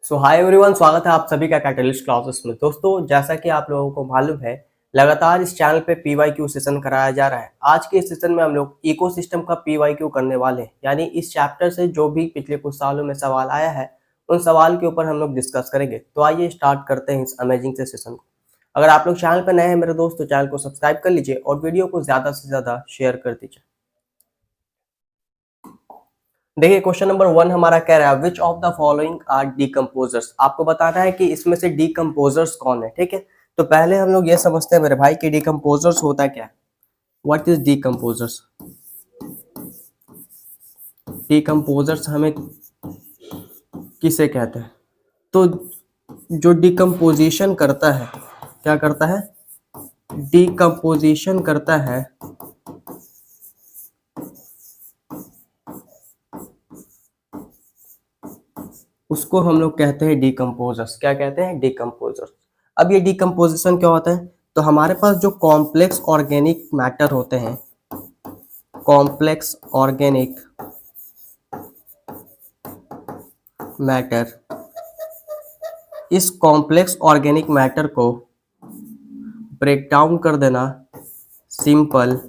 सो hi everyone, स्वागत है आप सभी का कैटलिस्ट क्लासेस में। दोस्तों, जैसा कि आप लोगों को मालूम है, लगातार इस चैनल पे पीवाईक्यू सेशन कराया जा रहा है। आज के इस सेशन में हम लोग इकोसिस्टम का पीवाईक्यू करने वाले हैं, यानी इस चैप्टर से जो भी पिछले कुछ सालों में सवाल आया है उन सवाल के ऊपर हम लोग डिस्कस करेंगे। तो आइए स्टार्ट करते हैं इस अमेजिंग से सेशन को। अगर आप लोग चैनल पर नए हैं मेरे दोस्त, तो चैनल को सब्सक्राइब कर लीजिए और वीडियो को ज्यादा से ज्यादा शेयर कर दीजिए। देखिए, क्वेश्चन नंबर 1 हमारा कह रहा है which of the following are decomposers. आपको बताना है कि इसमें से डीकम्पोजर्स कौन है। ठीक है, तो पहले हम लोग ये समझते हैं मेरे भाई कि डीकम्पोजर्स होता क्या है। What is decomposers? डीकम्पोजर्स हमें किसे कहते हैं? तो जो डीकम्पोजिशन करता है, क्या करता है? डीकम्पोजिशन करता है उसको हम लोग कहते हैं डीकम्पोजर्स। क्या कहते हैं? डीकम्पोजर्स। अब ये डीकम्पोजिशन क्या होता है? तो हमारे पास जो कॉम्प्लेक्स ऑर्गेनिक मैटर होते हैं, कॉम्प्लेक्स ऑर्गेनिक मैटर, इस कॉम्प्लेक्स ऑर्गेनिक मैटर को ब्रेक डाउन कर देना सिंपल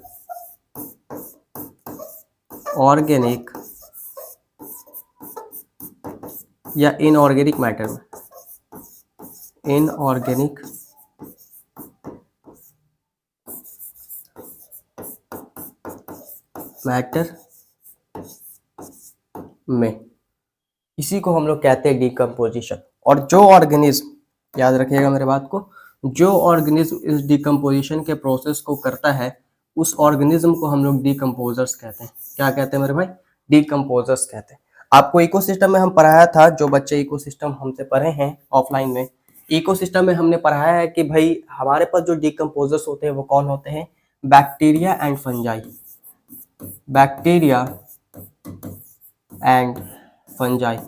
ऑर्गेनिक या इनऑर्गेनिक मैटर में, इनऑर्गेनिक मैटर में, इसी को हम लोग कहते हैं डीकम्पोजिशन। और जो ऑर्गेनिज्म, याद रखिएगा मेरे बात को, जो ऑर्गेनिज्म इस डीकम्पोजिशन के प्रोसेस को करता है उस ऑर्गेनिज्म को हम लोग डीकम्पोजर्स कहते हैं। क्या कहते हैं मेरे भाई? डीकम्पोजर्स कहते हैं। आपको इकोसिस्टम में हम पढ़ाया था, जो बच्चे इकोसिस्टम हमसे पढ़े हैं ऑफलाइन में, इकोसिस्टम में हमने पढ़ाया है कि भाई हमारे पास जो डीकम्पोजर्स होते हैं वो कौन होते हैं? Bacteria and fungi. Bacteria and fungi,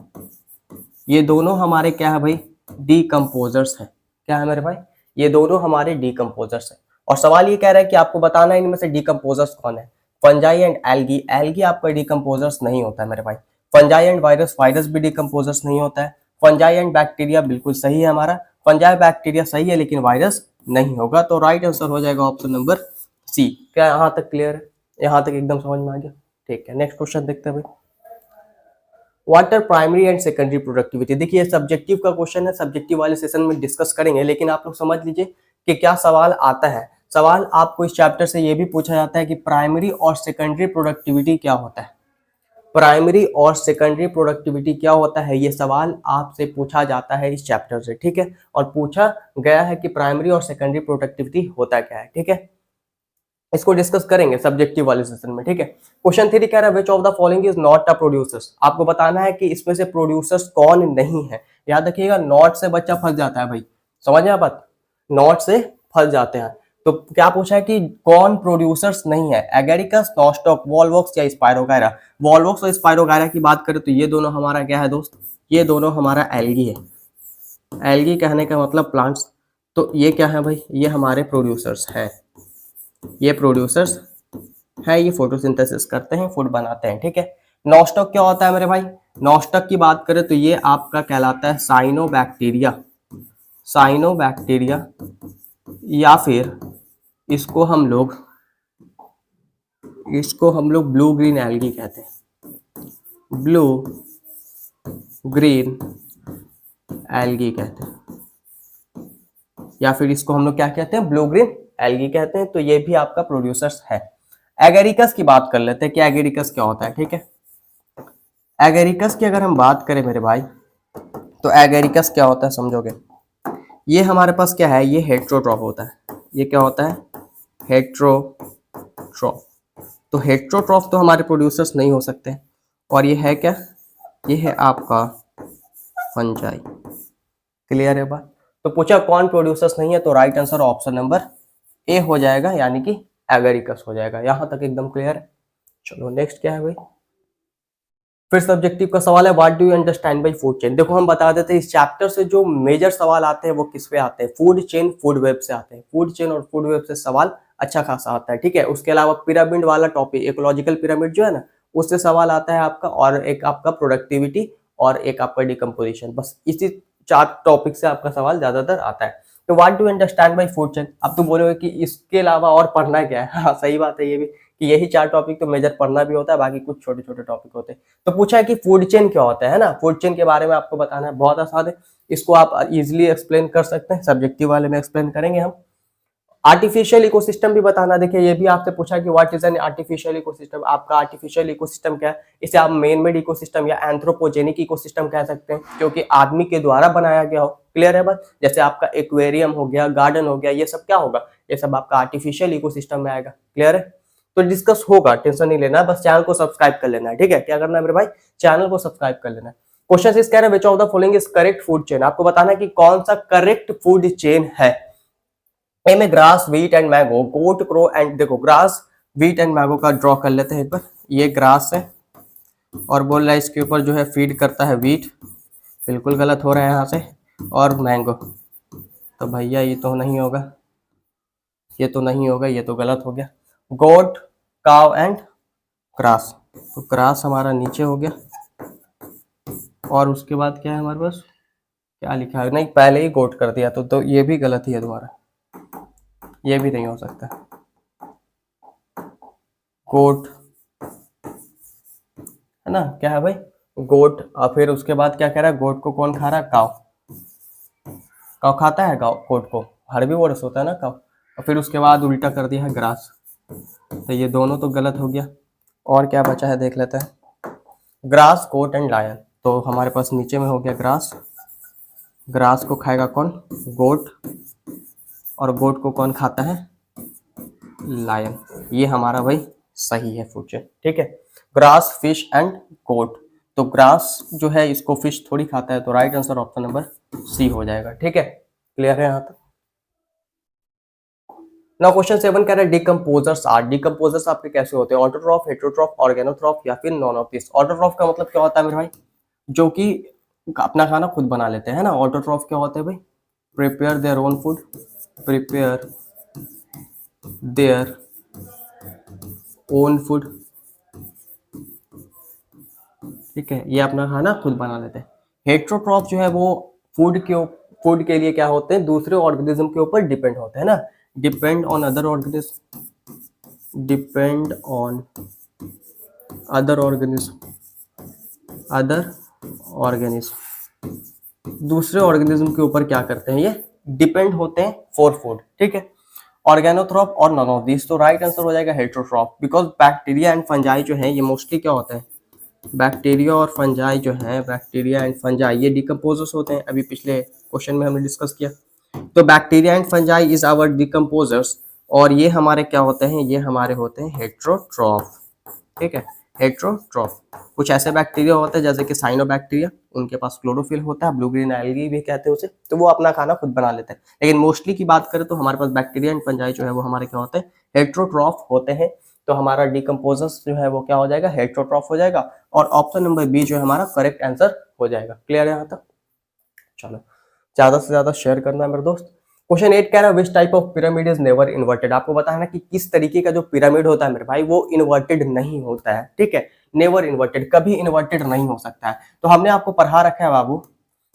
ये दोनों हमारे क्या है भाई? डीकम्पोजर्स है। क्या है मेरे भाई? ये दोनों हमारे डीकम्पोजर्स है। और सवाल ये कह रहा है कि आपको बताना है इनमें से डीकम्पोजर्स कौन है। फंजाई एंड एल्गी, एल्गी आपका डीकम्पोजर्स नहीं होता है मेरे भाई। फंजाई एंड वायरस, वायरस भी डीकम्पोजर्स नहीं होता है। फंजाई एंड बैक्टीरिया बिल्कुल सही है हमारा, फंजाई बैक्टीरिया सही है, लेकिन वायरस नहीं होगा। तो राइट आंसर हो जाएगा ऑप्शन नंबर सी। क्या यहाँ तक क्लियर है? यहाँ तक एकदम समझ में आ गया? ठीक है, नेक्स्ट क्वेश्चन देखते हैं भाई। What are primary and secondary productivity. देखिए, सब्जेक्टिव का क्वेश्चन है, सब्जेक्टिव वाले सेशन में डिस्कस करेंगे, लेकिन आप लोग समझ लीजिए कि क्या सवाल आता है। सवाल आपको इस चैप्टर से ये भी पूछा जाता है कि प्राइमरी और सेकेंडरी प्रोडक्टिविटी क्या होता है। प्राइमरी और सेकेंडरी प्रोडक्टिविटी क्या होता है, ये सवाल आपसे पूछा जाता है इस चैप्टर से। ठीक है, और पूछा गया है कि प्राइमरी और सेकेंडरी प्रोडक्टिविटी होता क्या है। ठीक है, इसको डिस्कस करेंगे सब्जेक्टिव वाले सेशन में। ठीक है, क्वेश्चन 3 कह रहा है which of the following is not a producers. आपको बताना है कि इसमें से प्रोड्यूसर्स कौन नहीं है। याद रखिएगा, नॉट से बच्चा फंस जाता है भाई, समझ में बात? नॉट से फंस जाते हैं। तो क्या पूछा है कि कौन प्रोड्यूसर्स नहीं है? एगेरिकस, नॉस्टॉक, वॉल्वॉक्स या स्पायरोगायरा। वॉल्वॉक्स और स्पायरोगायरा की बात करें तो ये दोनों हमारा क्या है दोस्त? ये दोनों हमारा एल्गी है। एल्गी कहने का मतलब प्लांट्स। तो ये क्या है भाई? ये हमारे प्रोड्यूसर्स है। ये प्रोड्यूसर्स है, ये फोटोसिंथेसिस करते हैं, फूड बनाते हैं। ठीक है, नॉस्टॉक क्या होता है मेरे भाई? नॉस्टॉक की बात करें तो ये आपका कहलाता है साइनोबैक्टीरिया। साइनोबैक्टीरिया, या फिर इसको हम लोग ब्लू ग्रीन एल्गी कहते हैं। ब्लू ग्रीन एल्गी कहते हैं, या फिर इसको हम लोग क्या कहते हैं? ब्लू ग्रीन एल्गी कहते हैं। तो ये भी आपका प्रोड्यूसर्स है। एगेरिकस की बात कर लेते हैं कि एगेरिकस क्या होता है। ठीक है, एगेरिकस की अगर हम बात करें मेरे भाई, तो एगेरिकस क्या होता है समझोगे? ये हमारे पास क्या है? ये हेट्रोट्रॉफ होता है। ये क्या होता है? हेट्रोट्रॉफ। तो हेट्रोट्रॉफ तो हमारे प्रोड्यूसर्स नहीं हो सकते। और ये है क्या? ये है आपका फंजाई। क्लियर है बात? तो पूछा कौन प्रोड्यूसर्स नहीं है, तो right answer option number A हो जाएगा, यानी कि एगेरिकस हो जाएगा। यहां तक एकदम क्लियर है। चलो नेक्स्ट क्या है भाई? फिर सब्जेक्टिव का सवाल है what do you understand by food chain. देखो, हम बता देते हैं इस चैप्टर से जो मेजर सवाल आते हैं वो किस पे आते हैं? फूड चेन, फूड वेब से आते हैं। फूड चेन और फूड वेब से सवाल अच्छा खासा आता है। ठीक है, उसके अलावा पिरामिड वाला टॉपिक, इकोलॉजिकल पिरामिड जो है ना, उससे सवाल आता है आपका, और एक आपका प्रोडक्टिविटी और एक आपका डिकम्पोजिशन। बस इसी 4 टॉपिक से आपका सवाल ज्यादातर आता है। तो what do you understand by food chain? अब तुम बोलोगे कि इसके अलावा और पढ़ना क्या है? हाँ सही बात है ये भी, कि यही 4 टॉपिक तो मेजर पढ़ना भी होता है, बाकी कुछ छोटे छोटे टॉपिक होते हैं। तो पूछा है कि फूड चेन क्या होता है ना, फूड चेन के बारे में आपको बताना है। बहुत आसान है, इसको आप इजिली एक्सप्लेन कर सकते हैं, सब्जेक्टिव वाले में एक्सप्लेन करेंगे हम। आर्टिफिशियल इकोसिस्टम भी बताना। देखिए ये भी आपसे पूछा कि what is an artificial ecosystem. आपका आर्टिफिशियल इकोसिस्टम क्या है? इसे आप मेन मेड इकोसिस्टम या एंथ्रोपोजेनिक इकोसिस्टम कह सकते हैं, क्योंकि आदमी के द्वारा बनाया गया हो। क्लियर है बात? जैसे आपका एक्वेरियम हो गया, गार्डन हो गया, ये सब क्या होगा? ये सब आपका आर्टिफिशियल इकोसिस्टम में आएगा। क्लियर है? तो डिस्कस होगा, टेंशन नहीं लेना, बस चैनल को सब्सक्राइब कर लेना है। ठीक है, क्या करना है मेरे भाई? चैनल को सब्सक्राइब कर लेना है। क्वेश्चन इस कह रहे हैं, विच of the following is correct food chain. आपको बताना है कि कौन सा करेक्ट फूड चेन है। ए में grass, wheat and mango, goat, crow and, देखो ग्रास, व्हीट एंड मैंगो का ड्रॉ कर लेते हैं एक बार। ये ग्रास है और बोल रहा है इसके ऊपर जो है फीड करता है व्हीट, बिल्कुल गलत हो रहा है यहाँ से। और मैंगो, तो भैया ये तो नहीं होगा, ये तो नहीं होगा, ये तो गलत हो गया। गोट, काव एंड ग्रास, तो ग्रास हमारा नीचे हो गया। और उसके बाद क्या है हमारे पास, क्या लिखा है? नहीं, पहले ही गोट कर दिया, तो ये भी गलत ही है तुम्हारा, ये भी नहीं हो सकता। गोट है ना, क्या है भाई? गोट। और फिर उसके बाद क्या कह रहा है? गोट को कौन खा रहा है? काव। काव खाता है गाव गोट को, हर्बीवोरस होता है ना काव। और फिर उसके बाद उल्टा कर दिया है ग्रास, तो ये दोनों तो गलत हो गया। और क्या बचा है देख लेते हैं। ग्रास, गोट एंड लायन, तो हमारे पास नीचे में हो गया ग्रास। ग्रास को खाएगा कौन? गोट। और गोट को कौन खाता है? लायन। ये हमारा भाई सही है फूड चेन। ठीक है, ग्रास, फिश एंड गोट। तो ग्रास जो है इसको फिश थोड़ी खाता है, तो right answer option number C हो जाएगा। ठीक है, क्लियर है यहाँ तक? नाउ क्वेश्चन 7 कह रहा है डिकम्पोजर्स आर। डिकम्पोजर्स आपके कैसे होते हैं? ऑटोट्रॉफ, हेटेरोट्रॉफ, ऑर्गेनोट्रॉफ या फिर नॉन ऑफ दिस। ऑटोट्रॉफ का मतलब क्या होता है मेरे भाई? जो कि अपना खाना खुद बना लेते हैं ना। ऑटोट्रॉफ क्या होते हैं भाई? Prepare their own food, prepare their own food. ठीक है, ये अपना खाना खुद बना लेते हैं। हेटेरोट्रॉफ जो है वो फूड के लिए क्या होते हैं? दूसरे ऑर्गेनिज्म के ऊपर डिपेंड होते हैं ना। Depend on other organism, depend on other organism, other organism, दूसरे ऑर्गेनिज्म के ऊपर क्या करते हैं? ये डिपेंड होते हैं फॉर फूड। ठीक है, ऑर्गेनोट्रॉफ और नॉन ऑफ दिस, तो राइट आंसर हो जाएगा heterotroph. Because bacteria and fungi जो है ये मोस्टली क्या होते हैं? बैक्टीरिया और फंजाई जो है, बैक्टीरिया एंड फंजाई ये डिकम्पोजर्स होते हैं। अभी पिछले क्वेश्चन में हमने डिस्कस किया। तो bacteria and fungi is our decomposers, और ये हमारे क्या होते हैं? ये हमारे होते हैं हेटेरोट्रॉफ। ठीक है, हेटेरोट्रॉफ। कुछ ऐसे बैक्टीरिया होते हैं जैसे कि साइनोबैक्टीरिया, उनके पास क्लोरोफिल होता है, ब्लू ग्रीन एल्गी भी कहते हैं उसे, तो वो अपना खाना खुद बना लेते हैं। लेकिन मोस्टली की बात करें तो हमारे पास बैक्टीरिया एंड फंजाई जो है वो हमारे क्या होते हैं? हेटेरोट्रॉफ होते हैं। तो हमारा डिकम्पोजर्स जो है वो क्या हो जाएगा? हेटेरोट्रॉफ हो जाएगा। और ऑप्शन नंबर बी जो है हमारा करेक्ट आंसर हो जाएगा। क्लियर है यहाँ तक? चलो, ज्यादा से ज्यादा शेयर करना है मेरे दोस्त। क्वेश्चन 8 कह रहा है which type of pyramid is never inverted. आपको बताना कि किस तरीके का जो पिरामिड होता है मेरे भाई वो इन्वर्टेड नहीं होता है। ठीक है, नेवर इन्वर्टेड, कभी इन्वर्टेड नहीं हो सकता है। तो हमने आपको पढ़ा रखा है बाबू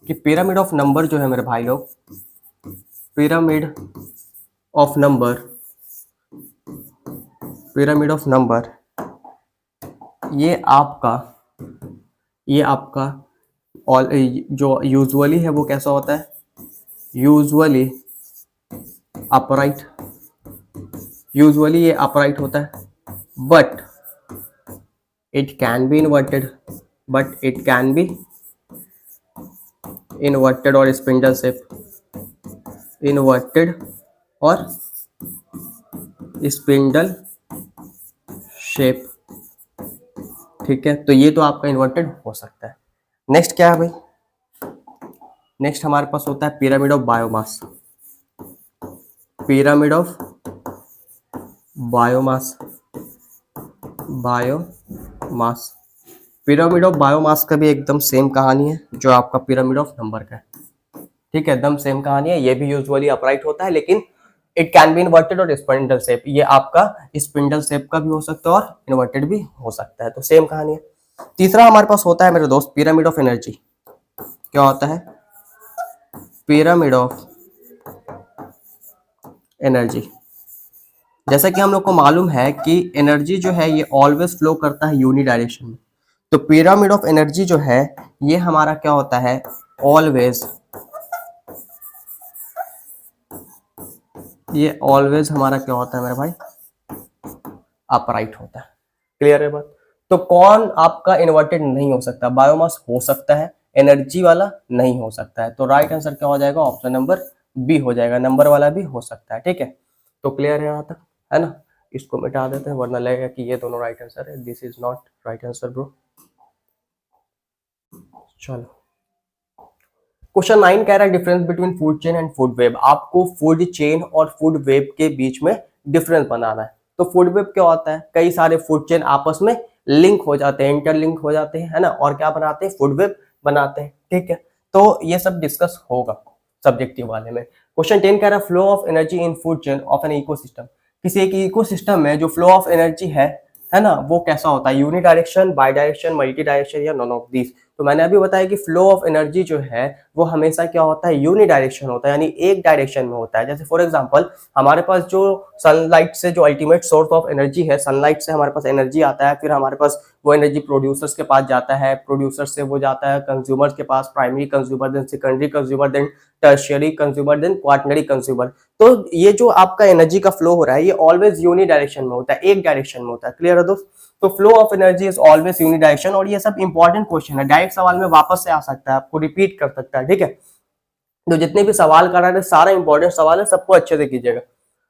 कि पिरामिड ऑफ नंबर जो है मेरे भाई लोग, pyramid of number, pyramid of number ये आपका और जो यूजुअली है वो कैसा होता है? यूजुअली अपराइट, यूजुअली ये अपराइट होता है, but it can be inverted, but it can be inverted और स्पिंडल शेप, इन्वर्टेड और स्पिंडल शेप। ठीक है, तो ये तो आपका इन्वर्टेड हो सकता है। नेक्स्ट क्या है भाई? नेक्स्ट हमारे पास होता है pyramid of biomass, pyramid of biomass, biomass. Pyramid of biomass का भी एकदम सेम कहानी है जो आपका पिरामिड ऑफ नंबर का है। ठीक है, एकदम सेम कहानी है। ये भी यूजुअली अपराइट होता है, लेकिन इट कैन बी इन्वर्टेड और स्पिंडल शेप। ये आपका स्पिंडल शेप का भी हो सकता है और इन्वर्टेड भी हो सकता है, तो सेम कहानी है। तीसरा हमारे पास होता है मेरे दोस्त पिरामिड ऑफ एनर्जी। क्या होता है? Pyramid of energy. जैसा कि हम लोग को मालूम है कि एनर्जी जो है ये ऑलवेज फ्लो करता है यूनी डायरेक्शन में, तो पिरामिड ऑफ एनर्जी जो है ये हमारा क्या होता है? ऑलवेज, ये ऑलवेज हमारा क्या होता है मेरे भाई? अपराइट होता है। क्लियर है बात? तो कौन आपका इन्वर्टेड नहीं हो सकता? बायोमास हो सकता है, एनर्जी वाला नहीं हो सकता है। तो राइट आंसर क्या हो जाएगा? ऑप्शन नंबर बी हो जाएगा, नंबर वाला भी हो सकता है। ठीक है, तो क्लियर है यहाँ तक, है ना? इसको मिटा देते हैं वरना लगेगा कि ये दोनों राइट आंसर है। This is not right answer bro. चलो, क्वेश्चन 9 कह रहा है difference between food chain and food web. आपको फूड चेन और फूड वेब के बीच में डिफरेंस बनाना है। तो फूड वेब क्या होता है? कई सारे फूड चेन आपस में लिंक हो जाते हैं, इंटरलिंक हो जाते हैं, है ना, और क्या बनाते हैं? फूड वेब बनाते हैं। ठीक है, तो ये सब डिस्कस होगा सब्जेक्टिव वाले में। क्वेश्चन 10 कह रहा है flow of energy in food chain of an ecosystem. किसी एक इकोसिस्टम में जो फ्लो ऑफ एनर्जी है ना, वो कैसा होता है? Uni direction, bi direction, multi direction या नॉन ऑफ दिस। तो मैंने अभी बताया कि फ्लो ऑफ एनर्जी जो है वो हमेशा क्या होता है? यूनि डायरेक्शन होता है, यानी एक डायरेक्शन में होता है। जैसे फॉर एग्जांपल हमारे पास जो सनलाइट से जो अल्टीमेट सोर्स ऑफ एनर्जी है, सनलाइट से हमारे पास एनर्जी आता है, फिर हमारे पास वो एनर्जी प्रोड्यूसर्स के पास जाता है, प्रोड्यूसर से वो जाता है कंज्यूमर्स के पास, primary consumer, then secondary consumer, then tertiary consumer, then quaternary consumer. तो ये जो आपका एनर्जी का फ्लो हो रहा है ये ऑलवेज यूनि डायरेक्शन में होता है, एक डायरेक्शन में होता है। क्लियर है दोस्त? तो flow of energy is always uni direction. और ये सब इंपॉर्टेंट क्वेश्चन है, डायरेक्ट सवाल में वापस से आ सकता है, आपको रिपीट कर सकता है। ठीक है, तो जितने भी सवाल कर रहे हैं सारा इंपॉर्टेंट सवाल है, सबको अच्छे से कीजिएगा।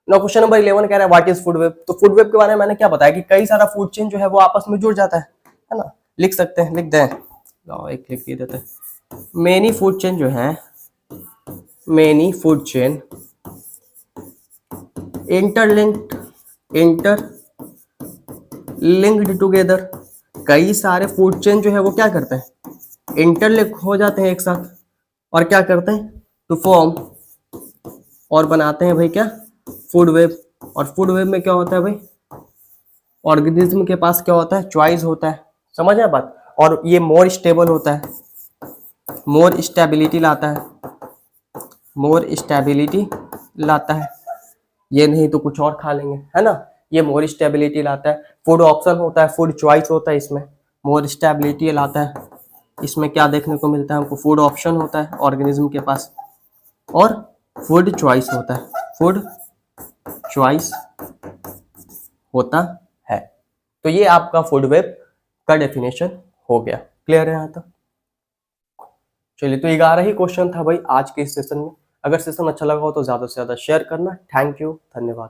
नो, क्वेश्चन नंबर 11 कह रहा है व्हाट इज फूड वेब। तो फूड वेब के बारे में मैंने क्या बताया कि कई सारा फूड चेन जो है वो आपस में जुड़ जाता है ना। लिख सकते हैं, लिख दें, एक लिख दिए देते हैं। मेनी फूड चेन जो है, many food chain interlinked, linked together. कई सारे फूड चेन जो है वो क्या करते हैं? इंटरलिंक हो जाते हैं एक साथ, और क्या करते हैं? टू फॉर्म, और बनाते हैं भाई क्या? Food web. और फूड वेब में क्या होता है भाई? ऑर्गेनिज्म के पास क्या होता है? चॉइस होता है। समझ आए बात? और ये मोर स्टेबल होता है, मोर स्टेबिलिटी लाता है, मोर स्टेबिलिटी लाता है। ये नहीं तो कुछ और खा लेंगे, है ना। ये मोर स्टेबिलिटी लाता है। फूड ऑप्शन होता है, फूड चॉइस होता है, इसमें मोर स्टेबिलिटी लाता है। इसमें क्या देखने को मिलता है हमको? फूड ऑप्शन होता है ऑर्गेनिज्म के पास, और फूड चॉइस होता है, फूड चॉइस होता है। तो ये आपका फूड वेब का डेफिनेशन हो गया। क्लियर है यहाँ तक? चलिए, तो 11 ही क्वेश्चन था भाई आज के इस सेशन में। अगर सेशन अच्छा लगा हो तो ज्यादा से ज्यादा शेयर करना। थैंक यू, धन्यवाद।